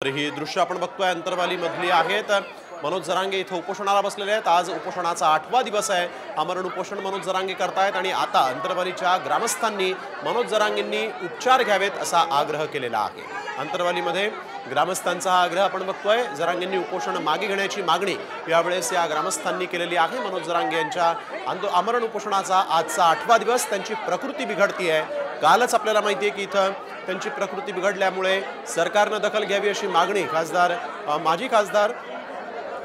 तर ही दृश्य आपण बघतोय अंतरवाली मधली आहेत। मनोज जरांगे इथं उपोषणाला बसलेले आहेत। आज उपोषणाचा 8वा दिवस आहे। आमरण उपोषण मनोज जरांगे करतायत आणि आता अंतरवालीच्या ग्रामस्थांनी मनोज जरांगेंनी उपचार घ्यावेत असा आग्रह केलेला आहे। अंतरवालीमध्ये ग्रामस्थांचा हा आग्रह आपण बघतोय। जरांगेंनी उपोषण मागे घेण्याची मागणी यावेळेस या ग्रामस्थांनी केलेली आहे। मनोज जरांगे यांच्या आमरण उपोषणाचा आजचा 8वा दिवस। त्यांची प्रकृती बिघडती आहे। कालच आपल्याला माहिती आहे की इथं त्यांची प्रकृती बिघडल्यामुळे सरकारने दखल घ्यावी अशी मागणी माजी खासदार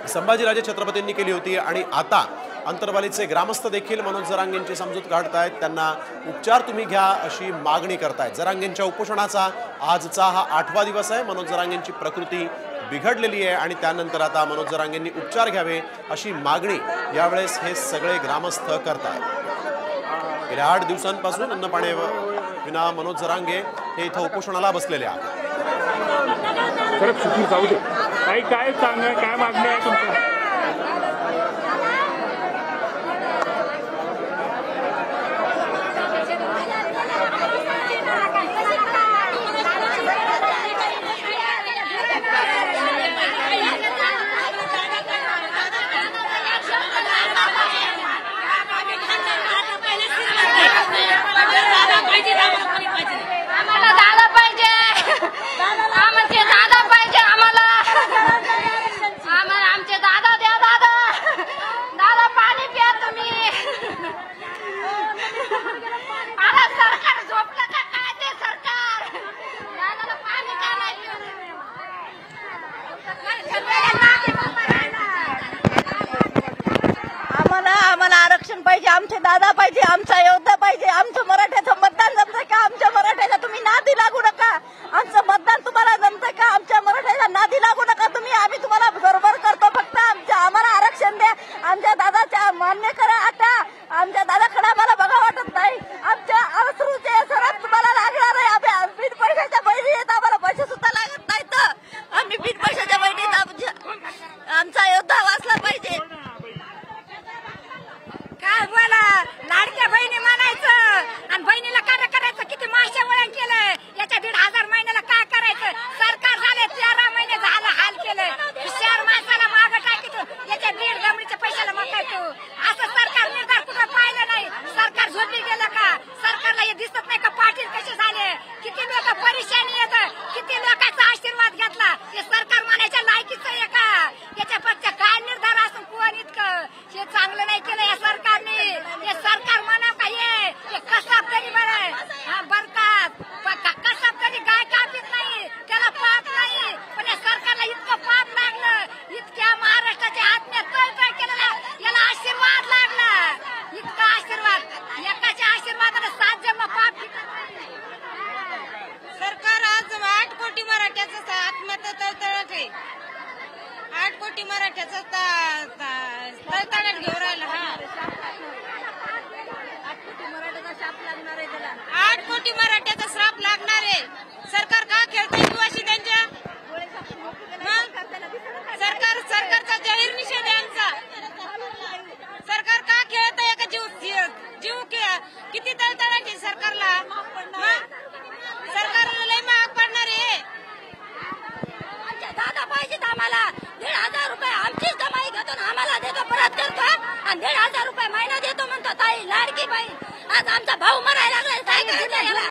संभाजीराजे छत्रपतींनी केली होती आणि आता अंतरवालीचे ग्रामस्थ देखील मनोज जरांगेंची समजूत काढतायत। त्यांना उपचार तुम्ही घ्या अशी मागणी करतायत। जरांगेंच्या उपोषणाचा आजचा हा 8वा दिवस आहे। मनोज जरांगेंची प्रकृती बिघडलेली आहे आणि त्यानंतर आता मनोज जरांगेंनी उपचार घ्यावे अशी मागणी यावेळेस हे सगळे ग्रामस्थ करतायत। गेल्या 8 दिवसांपासून अन्नपाणी विना मनोज जरांगे हे इथं उपोषणाला बसलेले आहेत। काय मागणी आहे तुमची? पाहिजे, आमचे दादा पाहिजे, आमचा योद्धा पाहिजे, आमचं मराठ्याचं मतदान जमतंय का? आमच्या मराठ्याला तुम्ही नादी लागू नका। आमचं मतदान तुम्हाला जमतंय का? आमच्या मराठ्याला नादी लागू नका तुम्ही। आम्ही तुम्हाला बरोबर करतो, फक्त आम्हाला आरक्षण द्या। आमच्या दादाच्या मान्य करा। आता आमच्या दादाकडे आम्हाला बघा वाटत नाही। आमच्या अश्रूचे सरात तुम्हाला लागणार आहे। आम्ही बिन पैशाच्या बहिणी येत, आम्हाला पैसे सुद्धा लागत नाही तर आम्ही बिन पैशाच्या बहिणीत आमचा योद्धा वाचला पाहिजे। काय बोला, लाडक्या बहिणी म्हणायचं आणि बहिणीला काय करायचं? किती माशा वळण केलंय याच्या 1,500 महिन्याला काय करायचं? सरकार झाले 13 महिने झालं हाल केलंय। 4 माणसाला मागं टाकीतो याच्या 1.5 गमडीच्या पैशाला मकायचो। असं सरकार निर्धार कुठं पाहिलं नाही। सरकार झोपली गेलं का? सरकारला हे दिसत नाही का पाटील कसे झाले? किती लोक परेशानी येत, किती लोकांचा आशीर्वाद घेतला। हे सरकार म्हणायच्या लायकीचं आहे का? याच्या पक्षात काय निर्धार असून कोण इतकं हे चांगलं नाही केलं या सरकारने? हे सरकार म्हणा का हे कसाब तरी भरतात, कसाब तरी गाय कापीत नाही, त्याला पाप नाही। पण या सरकारला इतकं पाप लागलं, इतक्या महाराष्ट्राच्या आत्म्यात तळतळ केलेला याला आशीर्वाद लागला। इतका आशीर्वाद, एकाच्या आशीर्वादाने 7 जन्म पाप। सरकार आज 8 कोटी मराठ्याचं आत्म्यात तळतळत आहे। 8 कोटी मराठ्याचं तळतळात घेऊन राहिलं। 8 कोटी मराठ्याचा श्राप लागणार आहे। सरकार